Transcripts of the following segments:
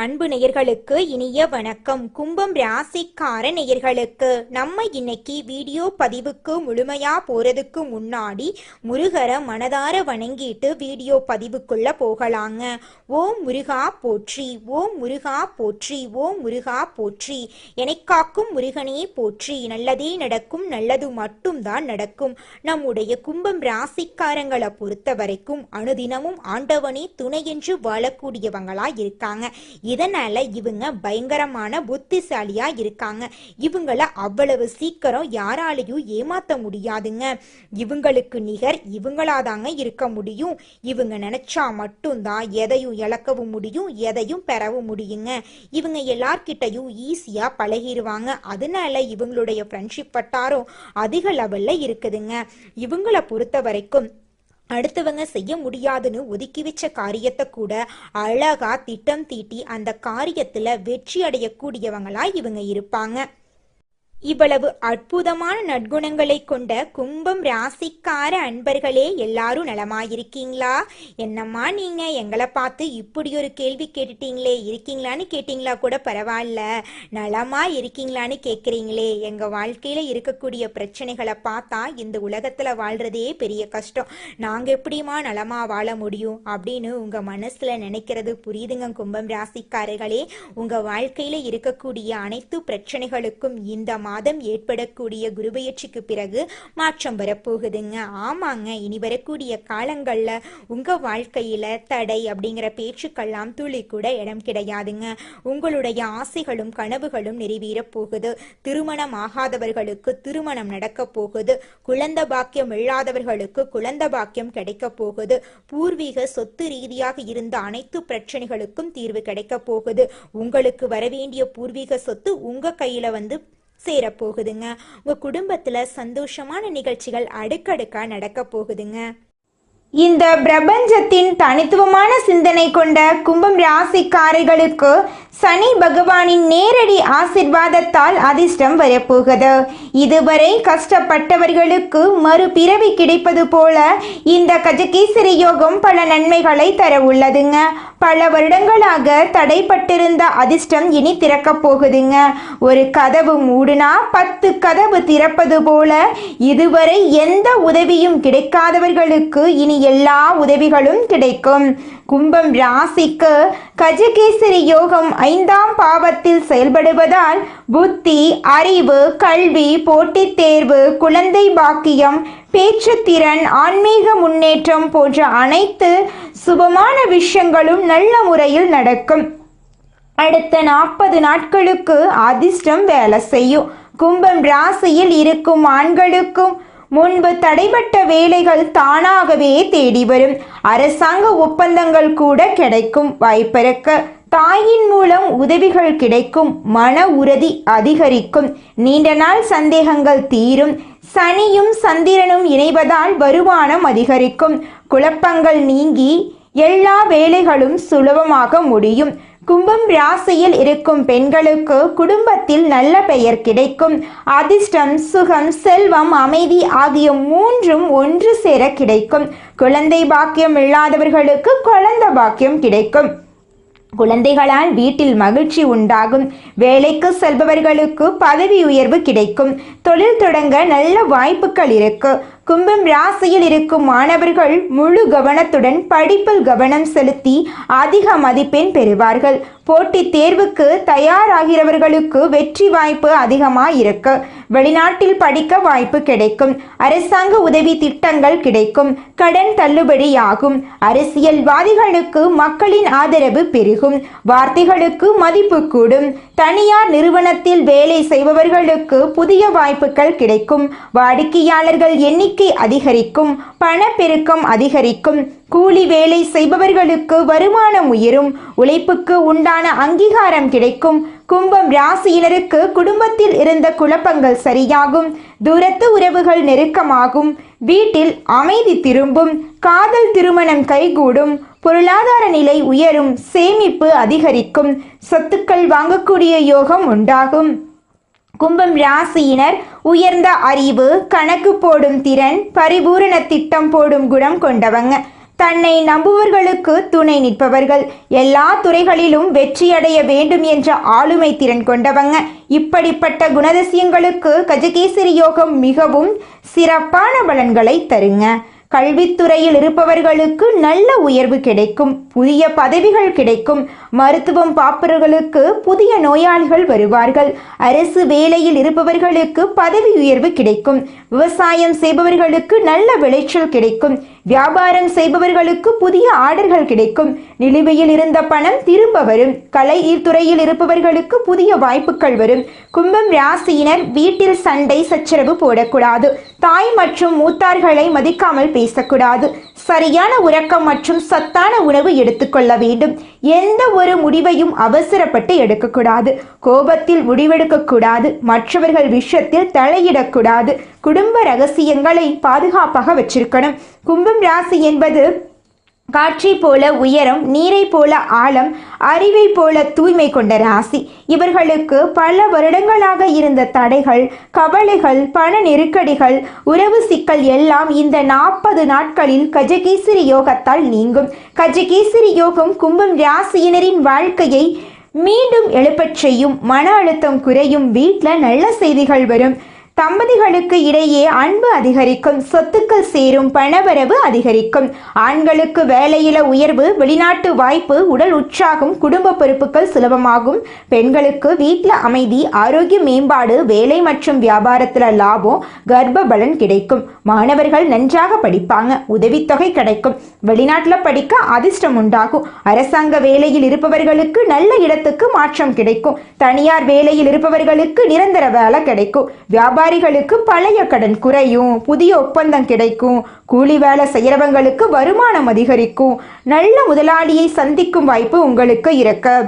அன்பு நேயர்களுக்கு இனிய வணக்கம். கும்பம் ராசிக்கார நேயர்களுக்கு நம்ம இன்னைக்கு வீடியோ பதிவுக்கு முழுமையா போறதுக்கு முன்னாடி முருகரை மனதார வணங்கிட்டு வீடியோ பதிவுக்குள்ள போகலாங்க. ஓம் முருகா போற்றி, ஓம் முருகா போற்றி, ஓம் முருகா போற்றி. எனக்காக்கும் முருகனே போற்றி. நல்லதே நடக்கும், நல்லது மட்டும் தான் நடக்கும். நம்முடைய கும்பம் ராசிக்காரங்களை பொறுத்த வரைக்கும் அனுதினமும் ஆண்டவனே துணை என்று வாழக்கூடியவங்களா இருக்காங்க. இதனால இவங்க பயங்கரமான புத்திசாலியா இருக்காங்க. இவங்கள அவ்வளவு சீக்கிரம் யாராலையும் ஏமாத்த முடியாதுங்க. இவங்களுக்கு நிகர் இவங்களாதாங்க இருக்க முடியும். இவங்க நினைச்சா மட்டும்தான் எதையும் இழக்கவும் முடியும், எதையும் பெறவும் முடியுங்க. இவங்க எல்லார்கிட்டையும் ஈஸியா பழகிடுவாங்க. அதனால இவங்களுடைய ஃப்ரெண்ட்ஷிப் வட்டாரம் அதிக லெவல்ல இருக்குதுங்க. இவங்களை பொறுத்த வரைக்கும் அடுத்தவங்க செய்ய முடியாதுன்னு ஒதுக்கி வச்ச காரியத்தை கூட அழகா திட்டம் தீட்டி அந்த காரியத்துல வெற்றி அடையக்கூடியவங்களா இவங்க இருப்பாங்க. இவ்வளவு அற்புதமான நற்குணங்களை கொண்ட கும்பம் ராசிக்கார அன்பர்களே, எல்லாரும் நலமாயிருக்கீங்களா? என்னம்மா நீங்க எங்களை பார்த்து இப்படி ஒரு கேள்வி கேட்டுட்டீங்களே, இருக்கீங்களான்னு கேட்டீங்களா கூட பரவாயில்ல, நலமா இருக்கீங்களான்னு கேட்குறீங்களே. எங்க வாழ்க்கையில இருக்கக்கூடிய பிரச்சனைகளை பார்த்தா இந்த உலகத்துல வாழ்றதே பெரிய கஷ்டம், நாங்க எப்படிமா நலமா வாழ முடியும் அப்படின்னு உங்க மனசுல நினைக்கிறது புரியுதுங்க. கும்பம் ராசிக்காரர்களே, உங்க வாழ்க்கையில இருக்கக்கூடிய அனைத்து பிரச்சனைகளுக்கும் இந்த மாதம் ஏற்படக்கூடிய குருபெயர்ச்சிக்கு பிறகு மாற்றம் வரப்போகுதுங்க. ஆமாங்க, இனி வரக்கூடிய காலங்கள்ல உங்க வாழ்க்கையில தடை அப்படிங்கிற பேச்சுக்கெல்லாம் துளி கூட இடம் கிடையாதுங்க. உங்களுடைய ஆசைகளும் கனவுகளும் நிறைவேற போகுது. திருமணம் ஆகாதவர்களுக்கு திருமணம் நடக்க போகுது. குழந்தை பாக்கியம் இல்லாதவர்களுக்கு குழந்தை பாக்கியம் கிடைக்க போகுது. பூர்வீக சொத்து ரீதியாக இருந்த அனைத்து பிரச்சனைகளுக்கும் தீர்வு கிடைக்க போகுது. உங்களுக்கு வரவேண்டிய பூர்வீக சொத்து உங்க கையில சேரப்போகுதுங்க. உங்க குடும்பத்துல சந்தோஷமான நிகழ்ச்சிகள் அடுக்கடுக்கா நடக்க போகுதுங்க. இந்த பிரபஞ்சத்தின் தனித்துவமான சிந்தனை கொண்ட கும்பம் ராசிக்காரர்களுக்கு சனி பகவானின் நேரடி ஆசிர்வாதத்தால் அதிர்ஷ்டம் வரப்போகுது. இதுவரை கஷ்டப்பட்டவர்களுக்கு மறுபிறவி கிடைப்பது போல இந்த கஜகேசரி யோகம் பல நன்மைகளை தர உள்ளதுங்க. பல வருடங்களாக தடைப்பட்டிருந்த அதிர்ஷ்டம் இனி திறக்க போகுதுங்க. ஒரு கதவு மூடுனா 10 கதவு திறப்பது போல இதுவரை எந்த உதவியும் கிடைக்காதவர்களுக்கு இனி எல்லா உதவிகளும் கிடைக்கும். கும்பம் ராசிக்கு கஜகேசரி யோகம் 5ஆம் பாவத்தில் செயல்படுவதால் புத்தி, அறிவு, கல்வி, போட்டித் தேர்வு, குழந்தை பாக்கியம், பேச்சுத்திறன், ஆன்மீக முன்னேற்றம் போன்ற அனைத்து சுபமான விஷயங்களும் நல்ல முறையில் நடக்கும். அடுத்த 40 நாட்களுக்கு அதிர்ஷ்டம் வேலை செய்யும். கும்பம் ராசியில் இருக்கும் ஆண்களுக்கும் முன்பு தடைபட்ட வேலைகள் தானாகவே தேடி வரும். அரசாங்க ஒப்பந்தங்கள் கூட கிடைக்கும் வாய்ப்பிருக்கு. தாயின் மூலம் உதவிகள் கிடைக்கும். மன உறுதி அதிகரிக்கும். நீண்ட நாள் சந்தேகங்கள் தீரும். சனியும் சந்திரனும் இணைவதால் வருமானம் அதிகரிக்கும். குழப்பங்கள் நீங்கி எல்லா வேலைகளும் சுலபமாக முடியும். கும்பம் ராசியில் இருக்கும் பெண்களுக்கு குடும்பத்தில் நல்ல பெயர் கிடைக்கும். அதிர்ஷ்டம், சுகம், செல்வம், அமைதி ஆகிய 3ம் ஒன்று சேர கிடைக்கும். குழந்தை பாக்கியம் இல்லாதவர்களுக்கு குழந்தை பாக்கியம் கிடைக்கும். குழந்தைகளால் வீட்டில் மகிழ்ச்சி உண்டாகும். வேலைக்கு செல்பவர்களுக்கு பதவி உயர்வு கிடைக்கும். தொழில் தொடங்க நல்ல வாய்ப்புகள் இருக்கு. கும்பம் ராசியில் இருக்கும் மாணவர்கள் முழு கவனத்துடன் படிப்பில் கவனம் செலுத்தி அதிக மதிப்பெண் பெறுவார்கள். போட்டித் தேர்வுக்கு தயாராகிறவர்களுக்கு வெற்றி வாய்ப்பு அதிகமாக இருக்கு. வெளிநாட்டில் படிக்க வாய்ப்பு கிடைக்கும். அரசாங்க உதவி திட்டங்கள் கிடைக்கும். கடன் தள்ளுபடியாகும். அரசியல்வாதிகளுக்கு மக்களின் ஆதரவு பெருகும். வார்த்தைகளுக்கு மதிப்பு கூடும். தனியார் நிறுவனத்தில் வேலை செய்பவர்களுக்கு புதிய வாய்ப்புகள் கிடைக்கும். வாடிக்கையாளர்கள் எண்ணிக்கை அதிகரிக்கும். பணப்பெருக்கம் அதிகரிக்கும். கூலி வேலை செய்பவர்களுக்கு வருமானம் உயரும். உழைப்புக்கு உண்டான அங்கீகாரம் கிடைக்கும். கும்பம் ராசியினருக்கு குடும்பத்தில் இருந்த குழப்பங்கள் சரியாகும். தூரத்து உறவுகள் நெருக்கமாகும். வீட்டில் அமைதி திரும்பும். காதல் திருமணம் கைகூடும். பொருளாதார நிலை உயரும். சேமிப்பு அதிகரிக்கும். சொத்துக்கள் வாங்கக்கூடிய யோகம் உண்டாகும். கும்பம் ராசியினர் உயர்ந்த அறிவு, கணக்கு போடும் திறன், பரிபூரண திட்டம் போடும் குணம் கொண்டவங்க. தன்னை நம்புவர்களுக்கு துணை நிற்பவர்கள், எல்லா துறைகளிலும் வெற்றியடைய வேண்டும் என்ற ஆளுமை திறன் கொண்டவங்க. இப்படிப்பட்ட குணதிசயங்களுக்கு கஜகேசரி யோகம் மிகவும் சிறப்பான பலன்களை தருங்க. கல்வித்துறையில் இருப்பவர்களுக்கு நல்ல உயர்வு கிடைக்கும், புதிய பதவிகள் கிடைக்கும். மருத்துவம் பார்ப்பவர்களுக்கு புதிய நோயாளிகள் வருவார்கள். அரசு வேலையில் இருப்பவர்களுக்கு பதவி உயர்வு கிடைக்கும். விவசாயம் செய்பவர்களுக்கு நல்ல விளைச்சல் கிடைக்கும். வியாபாரம் செய்பவர்களுக்கு புதிய ஆர்டர்கள் கிடைக்கும். நிலுவையில் இருந்த பணம் திரும்ப வரும். கலைத்துறையில் இருப்பவர்களுக்கு புதிய வாய்ப்புகள் வரும். கும்பம் ராசியினர் வீட்டில் சண்டை சச்சரவு போடக்கூடாது. தாய் மற்றும் மூத்தார்களை மதிக்காமல் பேசக்கூடாது. சரியான உறக்கம் மற்றும் சத்தான உணவு எடுத்துக்கொள்ள வேண்டும். எந்த ஒரு முடிவையும் அவசரப்பட்டு எடுக்கக்கூடாது. கோபத்தில் முடிவெடுக்கக்கூடாது. மற்றவர்கள் விஷயத்தில் தலையிடக்கூடாது. குடும்ப ரகசியங்களை பாதுகாப்பாக வச்சிருக்கணும். கும்பம் ராசி என்பது காற்றை போல உயரம், நீரை போல ஆழம், அறிவை போல தூய்மை கொண்ட ராசி. இவர்களுக்கு பல வருடங்களாக இருந்த தடைகள், கவலைகள், பண நெருக்கடிகள், உறவு சிக்கல் எல்லாம் இந்த 40 நாட்களில் கஜகேசரி யோகத்தால் நீங்கும். கஜகேசரி யோகம் கும்பம் ராசியினரின் வாழ்க்கையை மீண்டும் எழுப்பச் செய்யும். மன அழுத்தம் குறையும். வீட்டில் நல்ல செய்திகள் வரும். தம்பதிகளுக்கு இடையே அன்பு அதிகரிக்கும். சொத்துக்கள் சேரும். பணவரவு அதிகரிக்கும். ஆண்களுக்கு வேலையில உயர்வு, வெளிநாட்டு வாய்ப்பு, உடல் உற்சாகம், குடும்ப பொறுப்புகள் சுலபமாகும். பெண்களுக்கு வீட்டில் அமைதி, ஆரோக்கிய மேம்பாடு, வேலை மற்றும் வியாபாரத்தில் லாபம், கர்ப்ப பலன் கிடைக்கும். மாணவர்கள் நன்றாக படிப்பாங்க. உதவித்தொகை கிடைக்கும். வெளிநாட்டில் படிக்க அதிர்ஷ்டம் உண்டாகும். அரசாங்க வேலையில் இருப்பவர்களுக்கு நல்ல இடத்துக்கு மாற்றம் கிடைக்கும். தனியார் வேலையில் இருப்பவர்களுக்கு நிரந்தர வேலை கிடைக்கும். வியாபாரிகளுக்கு பழைய கடன் குறையும். புதிய ஒப்பந்தம் கிடைக்கும். கூலி வேலை செய்யறவங்களுக்கு வருமானம் அதிகரிக்கும். நல்ல முதலாளியை சந்திக்கும் வாய்ப்பு உங்களுக்கு இருக்கு.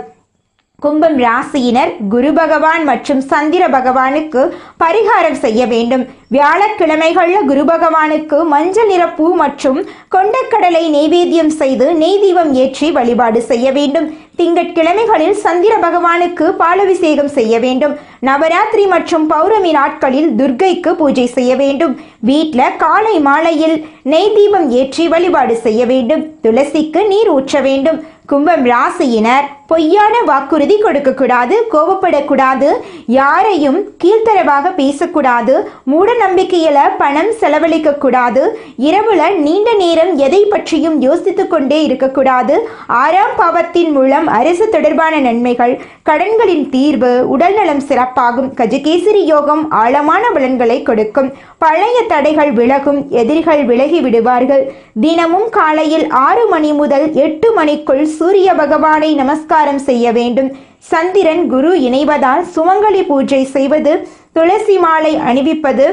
கும்பம் ராசியினர் குரு பகவான் மற்றும் சந்திர பகவானுக்கு பரிகாரம் செய்ய வேண்டும். வியாழக்கிழமைகள்ல குரு பகவானுக்கு மஞ்சள் நிற பூ மற்றும் கொண்டக்கடலை நெய்வேத்தியம் செய்து நெய் தீபம் ஏற்றி வழிபாடு செய்ய வேண்டும். திங்கட்கிழமைகளில் சந்திர பகவானுக்கு பாலபிஷேகம் செய்ய வேண்டும். நவராத்திரி மற்றும் பௌர்ணமி நாட்களில் துர்க்கைக்கு பூஜை செய்ய வேண்டும். வீட்டில் காலை மாலையில் நெய் தீபம் ஏற்றி வழிபாடு செய்ய வேண்டும். துளசிக்கு நீர் ஊற்ற வேண்டும். கும்பம் ராசியினர் பொய்யான வாக்குறுதி கொடுக்கக்கூடாது. கோபப்படக்கூடாது. யாரையும் கீழ்த்தரவாக பேசக்கூடாது. மூட நம்பிக்கையில பணம் செலவழிக்க கூடாது. இரவுல நீண்ட நேரம் எதை பற்றியும் யோசித்து கொண்டே இருக்கக்கூடாது. 6ஆம் பாவத்தின் மூலம் அரசு தொடர்பான நன்மைகள், கடன்களின் தீர்வு, உடல்நலம் சிறப்பாகும். கஜகேசரி யோகம் ஆழமான பலன்களை கொடுக்கும். பழைய தடைகள் விலகும். எதிரிகள் விலகி விடுவார்கள். தினமும் காலையில் 6 மணி முதல் 8 மணிக்குள் சூரிய பகவானை நமஸ்காரம் செய்ய வேண்டும். சந்திரன் குரு இணைவதால் சுமங்கலி பூஜை செய்வது, துளசி மாலை அணிவிப்பது,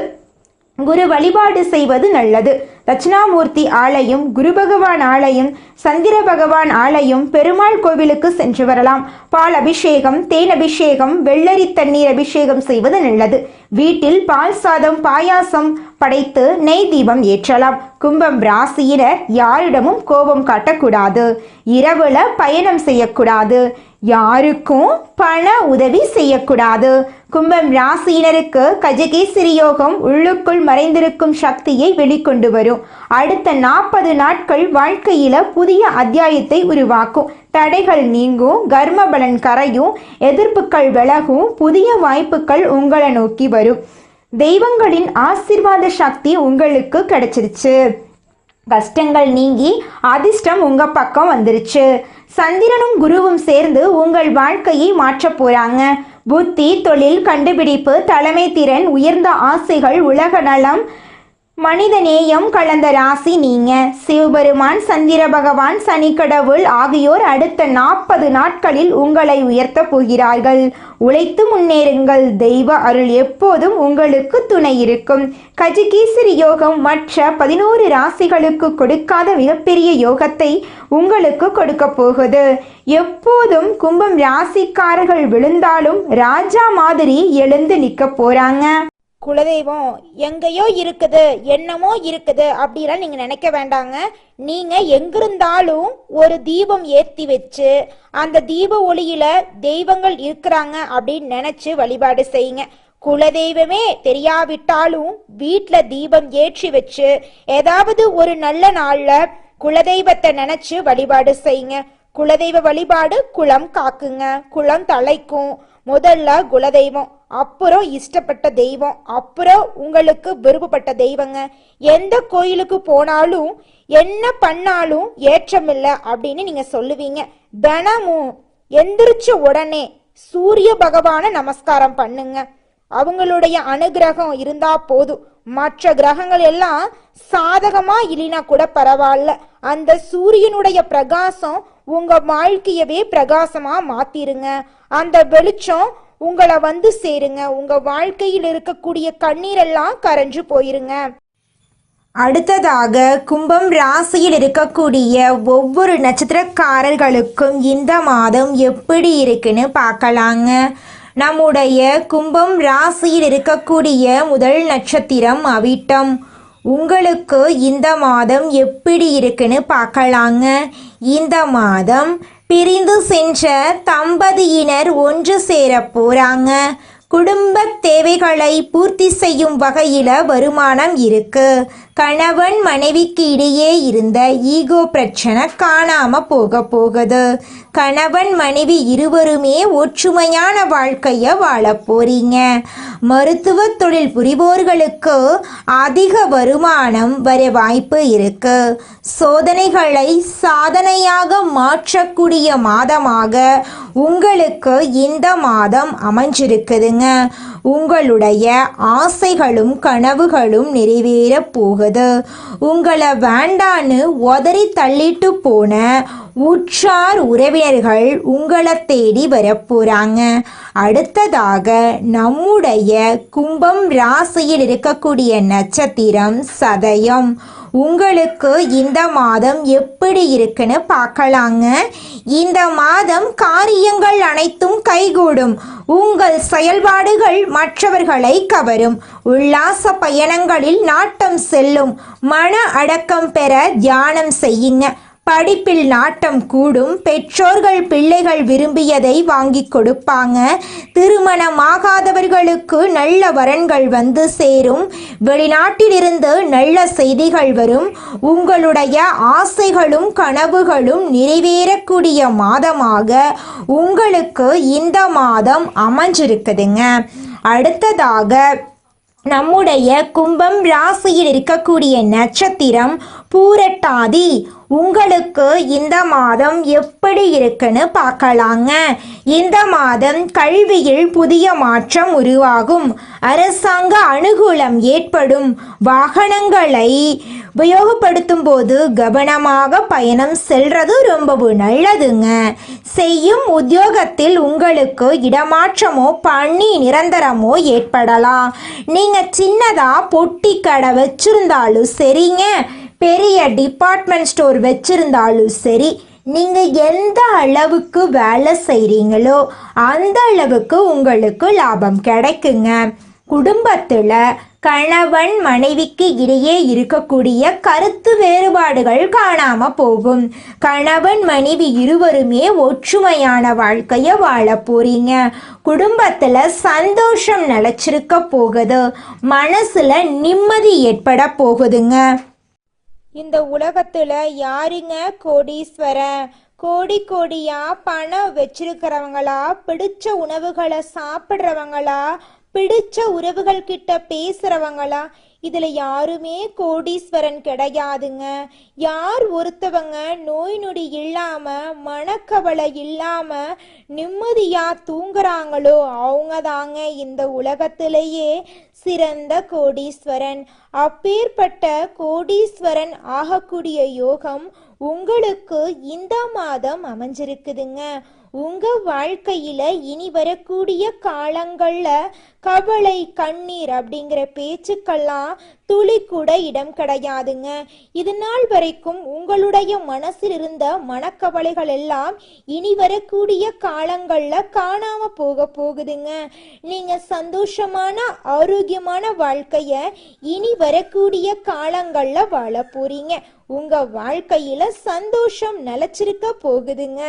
குரு வழிபாடு செய்வது நல்லது. தட்சிணாமூர்த்தி ஆலயம், குரு பகவான் ஆலயம், சந்திர பகவான் ஆலயம், பெருமாள் கோவிலுக்கு சென்று வரலாம். பால் அபிஷேகம், தேன் அபிஷேகம், வெள்ளரி தண்ணீர் அபிஷேகம் செய்வது நல்லது. வீட்டில் பால் சாதம், பாயாசம் படைத்து நெய் தீபம் ஏற்றலாம். கும்பம் ராசியினர் யாரிடமும் கோபம் காட்டக்கூடாது. இரவுல பயணம் செய்யக்கூடாது. யாருக்கும் பண உதவி செய்யக்கூடாது. கும்பம் ராசியினருக்கு கஜகேசரி யோகம் உள்ளுக்குள் மறைந்திருக்கும் சக்தியை வெளிக்கொண்டு வரும். அடுத்த 40 நாட்கள் வாழ்க்கையில புதிய அத்தியாயத்தை உருவாக்கும். தடைகள் நீங்கும். கர்ம பலன் கரையும். எதிர்ப்புகள் விலகும். புதிய வாய்ப்புகள் உங்களை நோக்கி வரும். தெய்வங்களின் ஆசீர்வாத சக்தி உங்களுக்கு கிடைச்சிருச்சு. கஷ்டங்கள் நீங்கி அதிர்ஷ்டம் உங்க பக்கம் வந்துருச்சு. சந்திரனும் குருவும் சேர்ந்து உங்கள் வாழ்க்கையை மாற்ற போறாங்க. புத்தி, தொழில், கண்டுபிடிப்பு, தலைமை திறன், உயர்ந்த ஆசைகள், உலக நலம், மனித நேயம் கலந்த ராசி நீங்க. சிவபெருமான், சந்திர பகவான், சனி கடவுள் ஆகியோர் அடுத்த 40 நாட்களில் உங்களை உயர்த்த போகிறார்கள். உழைத்து முன்னேறுங்கள். தெய்வ அருள் எப்போதும் உங்களுக்கு துணை இருக்கும். கஜகேசரி யோகம் மற்ற 11 ராசிகளுக்கு கொடுக்காத மிகப்பெரிய யோகத்தை உங்களுக்கு கொடுக்க போகுது. எப்போதும் கும்பம் ராசிக்காரர்கள் விழுந்தாலும் ராஜா மாதிரி எழுந்து நிற்க போறாங்க. குலதெய்வம் எங்கேயோ இருக்குது, என்னமோ இருக்குது அப்படிலாம் நீங்க நினைக்க வேண்டாங்க. நீங்க எங்கிருந்தாலும் ஒரு தீபம் ஏற்றி வச்சு அந்த தீப ஒளியில தெய்வங்கள் இருக்கிறாங்க அப்படின்னு நினைச்சு வழிபாடு செய்யுங்க. குலதெய்வமே தெரியாவிட்டாலும் வீட்டில் தீபம் ஏற்றி வச்சு ஏதாவது ஒரு நல்ல நாள்ல குலதெய்வத்தை நினைச்சு வழிபாடு செய்யுங்க. குலதெய்வ வழிபாடு குலம் காக்குங்க, குலம் தலைக்கும். முதல்ல குலதெய்வம், அப்புறம் இஷ்டப்பட்ட தெய்வம், அப்புறம் உங்களுக்கு விருப்பப்பட்ட தெய்வங்க. எந்த கோயிலுக்கு போனாலும் என்ன பண்ணாலும் ஏற்றம் இல்லை அப்படின்னு நீங்க சொல்லுவீங்க. தினமும் எந்திரிச்ச உடனே சூரிய பகவான நமஸ்காரம் பண்ணுங்க. அவங்களுடைய அனுகிரகம் இருந்தா போதும். மற்ற கிரகங்கள் எல்லாம் சாதகமா இல்லைனா கூட பரவாயில்ல, அந்த சூரியனுடைய பிரகாசம் உங்க வாழ்க்கையவே பிரகாசமா மாத்திருங்க. அந்த வெளிச்சம் உங்களை வந்து சேருங்க. உங்க வாழ்க்கையில் இருக்கக்கூடிய கண்ணீரெல்லாம் கரைஞ்சு போயிருங்க. அடுத்ததாக கும்பம் ராசியில் இருக்கக்கூடிய ஒவ்வொரு நட்சத்திரக்காரர்களுக்கும் இந்த மாதம் எப்படி இருக்குன்னு பார்க்கலாங்க. நம்முடைய கும்பம் ராசியில் இருக்கக்கூடிய முதல் நட்சத்திரம் அவிட்டம். உங்களுக்கு இந்த மாதம் எப்படி இருக்குன்னு பார்க்கலாங்க. இந்த மாதம் பிரிந்து சென்ற தம்பதியினர் ஒன்று சேர போறாங்க. குடும்ப தேவைகளை பூர்த்தி செய்யும் வகையில் வருமானம் இருக்கு. கணவன் மனைவிக்கு இடையே இருந்த ஈகோ பிரச்சனை காணாம போகுது. கணவன் மனைவி இருவருமே ஒற்றுமையான வாழ்க்கைய வாழ போறீங்க. மருத்துவ தொழில் புரிவோர்களுக்கு அதிக வருமானம் வர வாய்ப்பு இருக்கு. சோதனைகளை சாதனையாக மாற்றக்கூடிய மாதமாக உங்களுக்கு இந்த மாதம் அமைஞ்சிருக்குதுங்க. உங்களுடைய ஆசைகளும் கனவுகளும் நிறைவேற போகுது. உங்களை வேண்டான்னு உதறி தள்ளிட்டு போன உற்றார் உறவினர்கள் உங்களை தேடி வரப்போறாங்க. அடுத்ததாக நம்முடைய கும்பம் ராசியில் இருக்கக்கூடிய நட்சத்திரம் சதயம். உங்களுக்கு இந்த மாதம் எப்படி இருக்குன்னு பார்க்கலாங்க. இந்த மாதம் காரியங்கள் அனைத்தும் கைகூடும். உங்கள் செயல்பாடுகள் மற்றவர்களை கவரும். உல்லாச பயணங்களில் நாட்டம் செல்லும். மன அடக்கம் பெற தியானம் செய்யுங்க. படிப்பில் நாட்டம் கூடும். பெற்றோர்கள் பிள்ளைகள் விரும்பியதை வாங்கி கொடுப்பாங்க. திருமணமாகாதவர்களுக்கு நல்ல வரன்கள் வந்து சேரும். வெளிநாட்டிலிருந்து நல்ல செய்திகள் வரும். உங்களுடைய ஆசைகளும் கனவுகளும் நிறைவேறக்கூடிய மாதமாக உங்களுக்கு இந்த மாதம் அமைஞ்சிருக்குதுங்க. அடுத்ததாக நம்முடைய கும்பம் ராசியில் இருக்கக்கூடிய நட்சத்திரம் பூரட்டாதி. உங்களுக்கு இந்த மாதம் எப்படி இருக்குன்னு பார்க்கலாங்க. இந்த மாதம் கல்வியில் புதிய மாற்றம் உருவாகும். அரசாங்க அனுகூலம் ஏற்படும். வாகனங்களை உபயோகப்படுத்தும் போது கவனமாக பயணம் செல்றது ரொம்பவும் நல்லதுங்க. செய்யும் உத்தியோகத்தில் உங்களுக்கு இடமாற்றமோ பணி நிரந்தரமோ ஏற்படலாம். நீங்க சின்னதா பொட்டி கடை வச்சிருந்தாலும் சரிங்க, பெரிய டிபார்ட்மெண்ட் ஸ்டோர் வச்சிருந்தாலும் சரி, நீங்கள் எந்த அளவுக்கு வேலை செய்கிறீங்களோ அந்த அளவுக்கு உங்களுக்கு லாபம் கிடைக்குங்க. குடும்பத்தில் கணவன் மனைவிக்கு இடையே இருக்கக்கூடிய கருத்து வேறுபாடுகள் காணாம போகும். கணவன் மனைவி இருவருமே ஒற்றுமையான வாழ்க்கைய வாழ போறீங்க. குடும்பத்துல சந்தோஷம் நிலைச்சிருக்க போகுது. மனசுல நிம்மதி ஏற்பட போகுதுங்க. இந்த உலகத்துல யாருங்க கோடீஸ்வரன்? கோடி கோடியா பணம் வச்சிருக்கிறவங்களா, பிடிச்ச உணவுகளை சாப்பிட்றவங்களா, பிடிச்ச உறவுகள் கிட்ட பேசுறவங்களா? இதுல யாருமே கோடீஸ்வரன் கிடையாதுங்க. யார் ஒருத்தவங்க நோய் நொடி இல்லாம மனக்கவலை இல்லாம நிம்மதியா தூங்குறாங்களோ அவங்க தாங்க இந்த உலகத்திலேயே சிறந்த கோடீஸ்வரன். அப்பேற்பட்ட கோடீஸ்வரன் ஆகக்கூடிய யோகம் உங்களுக்கு இந்த மாதம் அமைஞ்சிருக்குதுங்க. உங்க வாழ்க்கையில இனி வரக்கூடிய காலங்கள்ல கவலை கண்ணீர் அப்படிங்கிற பேச்சுக்கெல்லாம் துளி கூட இடம் கிடையாதுங்க. இது நாள் வரைக்கும் உங்களுடைய மனசில் இருந்த மனக்கவலைகள் எல்லாம் இனி வரக்கூடிய காலங்கள்ல காணாம போகுதுங்க. நீங்க சந்தோஷமான ஆரோக்கியமான வாழ்க்கைய இனி வரக்கூடிய காலங்கள்ல வாழ போறீங்க. உங்க வாழ்க்கையில சந்தோஷம் நிலைச்சிருக்க போகுதுங்க.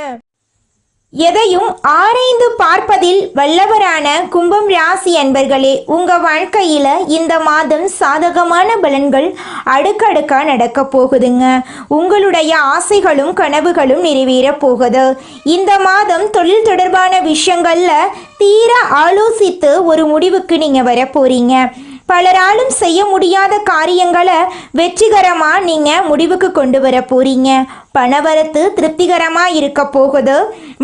எதையும் ஆராய்ந்து பார்ப்பதில் வல்லவரான கும்பம் ராசி அன்பர்களே, உங்க வாழ்க்கையில இந்த மாதம் சாதகமான பலன்கள் அடுக்கடுக்கா நடக்க போகுதுங்க. உங்களுடைய ஆசைகளும் கனவுகளும் நிறைவேற போகுது. இந்த மாதம் தொழில் தொடர்பான விஷயங்கள்ல தீர ஆலோசித்து ஒரு முடிவுக்கு நீங்க வர போறீங்க. பலராலும் செய்ய முடியாத காரியங்களை வெற்றிகரமா நீங்க முடிவுக்கு கொண்டு வர போறீங்க. பணவரத்து திருப்திகரமா இருக்க போகுது.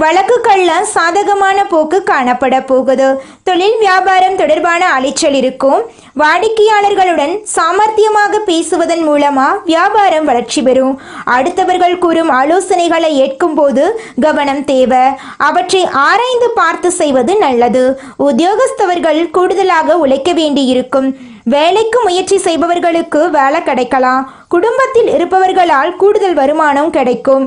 வழக்குகள்ல சாதகமான போக்கு காணப்பட போகுது. தொழில் வியாபாரம் தொடர்பான அலைச்சல் இருக்கும். வாடிக்கையாளர்களுடன் சாமர்த்தியமாக பேசுவதன் மூலமா வியாபாரம் வளர்ச்சி பெறும். அடுத்தவர்கள் கூறும் ஆலோசனைகளை ஏற்கும் போது கவனம் தேவை. அவற்றை ஆராய்ந்து பார்த்து செய்வது நல்லது. உத்தியோகஸ்தவர்கள் கூடுதலாக உழைக்க வேண்டியிருக்கும். வேலைக்கு முயற்சி செய்பவர்களுக்கு வேலை கிடைக்கலாம். குடும்பத்தில் இருப்பவர்களால் கூடுதல் வருமானம் கிடைக்கும்.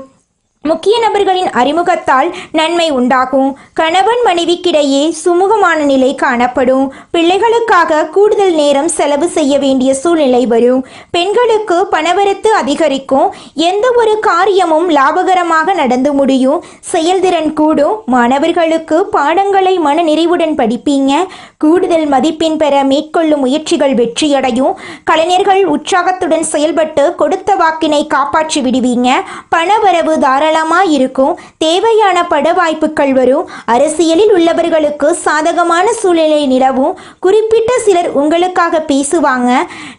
முக்கிய நபர்களின் அறிமுகத்தால் நன்மை உண்டாகும். கணவன் மனைவிக்கிடையே சுமூகமான நிலை காணப்படும். பிள்ளைகளுக்காக கூடுதல் நேரம் செலவு செய்ய வேண்டிய சூழ்நிலை வரும். பெண்களுக்கு பணவரத்து அதிகரிக்கும். எந்த ஒரு காரியமும் லாபகரமாக நடந்து முடியும். செயல்திறன் கூடும். மாணவர்களுக்கு பாடங்களை மன நிறைவுடன் படிப்பீங்க. கூடுதல் மதிப்பெண் பெற மேற்கொள்ளும் முயற்சிகள் வெற்றியடையும். கலைஞர்கள் உற்சாகத்துடன் செயல்பட்டு கொடுத்த வாக்கினை காப்பாற்றி விடுவீங்க. பணவரவு தாராளமாக இருக்கும். தேவையான பட வாய்ப்புகள் வரும். அரசியலில் உள்ளவர்களுக்கு சாதகமான சூழ்நிலை நிலவும். குறிப்பிட்ட சிலர் உங்களுக்காக பேசுவாங்க.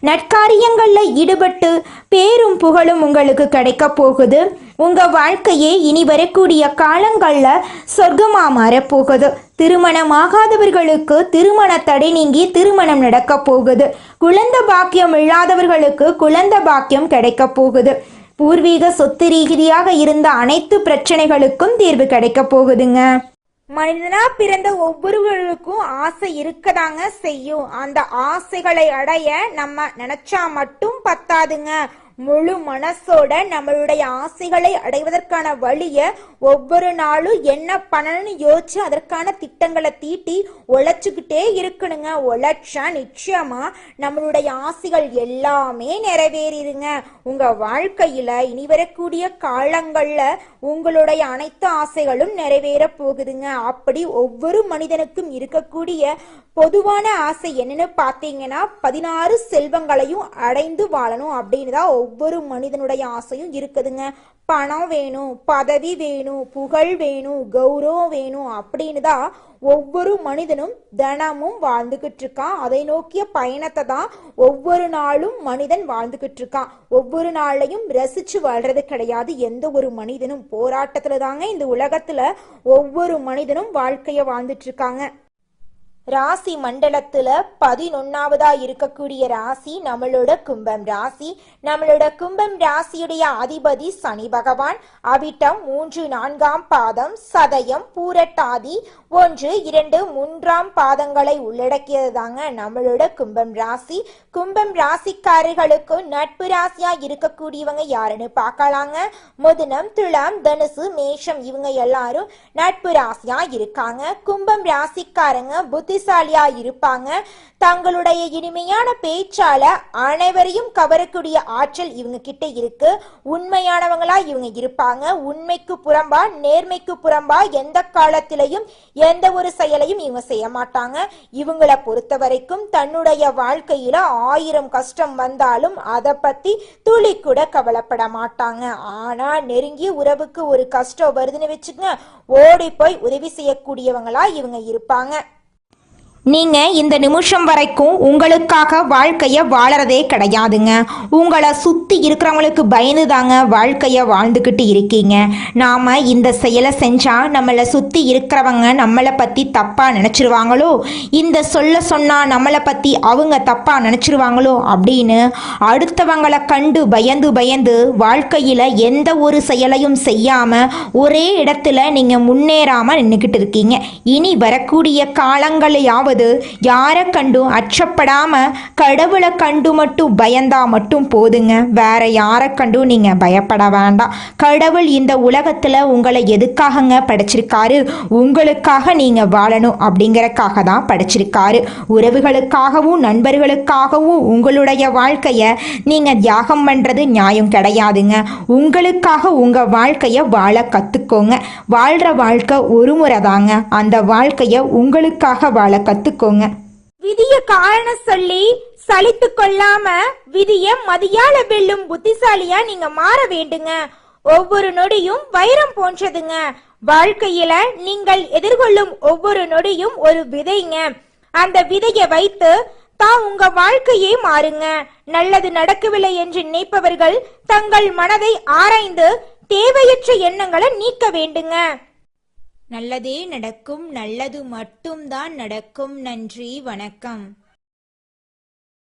நற்காரியங்களில் ஈடுபட்டு பேரும் புகழும் உங்களுக்கு கிடைக்க போகுது. உங்க வாழ்க்கையே இனி வரக்கூடிய காலங்கள்ல சொர்க்கமா மாறப்போகுது. திருமணமாகாதவர்களுக்கு திருமண தடை நீங்கி திருமணம் நடக்க போகுது. குழந்தை பாக்கியம் இல்லாதவர்களுக்கு குழந்தை பாக்கியம் கிடைக்க போகுது. பூர்வீக சொத்து ரீதியாக இருந்த அனைத்து பிரச்சனைகளுக்கும் தீர்வு கிடைக்க போகுதுங்க. மனிதனா பிறந்த ஒவ்வொருவருக்கும் ஆசை இருக்கதாங்க செய்யும். அந்த ஆசைகளை அடைய நம்ம நினைச்சா மட்டும் பத்தாதுங்க. முழு மனசோட நம்மளுடைய ஆசைகளை அடைவதற்கான வழிய ஒவ்வொரு நாளும் என்ன பண்ணணும்னு யோசிச்சு அதற்கான திட்டங்களை தீட்டி உழைச்சுக்கிட்டே இருக்கணுங்க. உழைச்சா நிச்சயமா நம்மளுடைய ஆசைகள் எல்லாமே நிறைவேறிடுங்க. உங்க வாழ்க்கையில இனி வரக்கூடிய காலங்கள்ல உங்களுடைய அனைத்து ஆசைகளும் நிறைவேற போகுதுங்க. அப்படி ஒவ்வொரு மனிதனுக்கும் இருக்கக்கூடிய பொதுவான ஆசை என்னன்னு பார்த்தீங்கன்னா 16 செல்வங்களையும் அடைந்து வாழணும் அப்படின்னு தான் ஒவ்வொரு மனிதனுடைய ஆசையும் இருக்குதுங்க. பணம் வேணும், பதவி வேணும், புகழ் வேணும், கௌரவம் வேணும் அப்படின்னு தான் ஒவ்வொரு மனிதனும் தினமும் வாழ்ந்துகிட்டு இருக்கான். அதை நோக்கிய பயணத்தை தான் ஒவ்வொரு நாளும் மனிதன் வாழ்ந்துகிட்டு இருக்கான். ஒவ்வொரு நாளையும் ரசிச்சு வாழ்றது கிடையாது. எந்த ஒரு மனிதனும் போராட்டத்துல தாங்க இந்த உலகத்துல ஒவ்வொரு மனிதனும் வாழ்க்கைய வாழ்ந்துட்டு இருக்காங்க. ராசி மண்டலத்துல 11வதா இருக்கக்கூடிய ராசி நம்மளோட கும்பம் ராசி. நம்மளோட கும்பம் ராசியுடைய அதிபதி சனி பகவான். அவிட்டம் 3, 4ஆம் பாதம், சதயம், பூரட்டாதி 1, 2, 3ஆம் பாதங்களை உள்ளடக்கியது தாங்க நம்மளோட கும்பம் ராசி. கும்பம் ராசிக்காரர்களுக்கு நட்பு ராசியா இருக்கக்கூடியவங்க யாருன்னு பார்க்கலாங்க. மிதுனம், துலாம், தனுசு, மேஷம் இவங்க எல்லாரும் நட்பு ராசியா இருக்காங்க. கும்பம் ராசிக்காரங்க புத்திசாலியா இருப்பாங்க. தங்களுடைய இனிமையான பேச்சால அனைவரையும் கவரக்கூடிய ஆற்றல் இவங்க கிட்ட இருக்கு. உண்மையானவங்களா இவங்க இருப்பாங்க. உண்மைக்கு புறம்பா நேர்மைக்கு புறம்பா எந்த காலத்திலையும் எந்த ஒரு செயலையும் இவங்க செய்ய மாட்டாங்க. இவங்களை பொறுத்த வரைக்கும் தன்னுடைய வாழ்க்கையில 1000 கஷ்டம் வந்தாலும் அதை பத்தி துளி கூட கவலைப்பட மாட்டாங்க. ஆனா நெருங்கிய உறவுக்கு ஒரு கஷ்டம் வருதுன்னு வச்சுக்கங்க, ஓடி போய் உதவி செய்யக்கூடியவங்களா இவங்க இருப்பாங்க. நீங்க இந்த நிமிஷம் வரைக்கும் உங்களுக்காக வாழ்க்கைய வாழறதே கிடையாதுங்க. உங்களை சுத்தி இருக்கிறவங்களுக்கு பயந்து தாங்க வாழ்க்கைய வாழ்ந்துக்கிட்டு இருக்கீங்க. நாம இந்த செயலை செஞ்சா நம்மளை சுத்தி இருக்கிறவங்க நம்மளை பத்தி தப்பா நினைச்சிருவாங்களோ, இந்த சொல்ல சொன்னா நம்மளை பத்தி அவங்க தப்பா நினைச்சிருவாங்களோ அப்படின்னு அடுத்தவங்களை கண்டு பயந்து பயந்து வாழ்க்கையில எந்த ஒரு செயலையும் செய்யாம ஒரே இடத்துல நீங்க முன்னேறாம நின்றுக்கிட்டு இருக்கீங்க. இனி வரக்கூடிய காலங்களையாவது அதாவது யாரை கண்டும் அச்சப்படாம கடவுளை கண்டு மட்டும் பயந்தா மட்டும் போதுங்க. வேற யாரை கண்டும் நீங்க பயப்பட வேண்டாம். கடவுள் இந்த உலகத்துல உங்களை எதுக்காகங்க படைச்சிருக்காரு? உங்களுக்காக நீங்க வாழணும் அப்படிங்கறக்காக தான் படைச்சிருக்காரு. உறவுகளுக்காகவும் நண்பர்களுக்காகவும் உங்களுடைய வாழ்க்கைய நீங்க தியாகம் பண்றது நியாயம் கிடையாதுங்க. உங்களுக்காக உங்க வாழ்க்கைய வாழ கத்துக்கோங்க. வாழ்ற வாழ்க்கை ஒரு முறை தாங்க. அந்த வாழ்க்கைய உங்களுக்காக வாழ கத்துக்கோங்க. விதிய காரணம் சொல்லி சலித்து கொள்ளாம விதிய மதியால வெல்லும் புத்திசாலியா நீங்க மாற வேண்டுங்க. ஒவ்வொரு நொடியும் வைரம் போன்றதுங்க. வாழ்க்கையில நீங்கள் எதிர்கொள்ளும் ஒவ்வொரு நொடியும் ஒரு விதைங்க. அந்த விதையை வைத்து தான் உங்க வாழ்க்கையே மாறுங்க. நல்லது நடக்கவில்லை என்று நினைப்பவர்கள் தங்கள் மனதை ஆராய்ந்து தேவையற்ற எண்ணங்களை நீக்க வேண்டுங்க. நல்லதே நடக்கும். நல்லது மட்டும்தான் நடக்கும். நன்றி, வணக்கம்.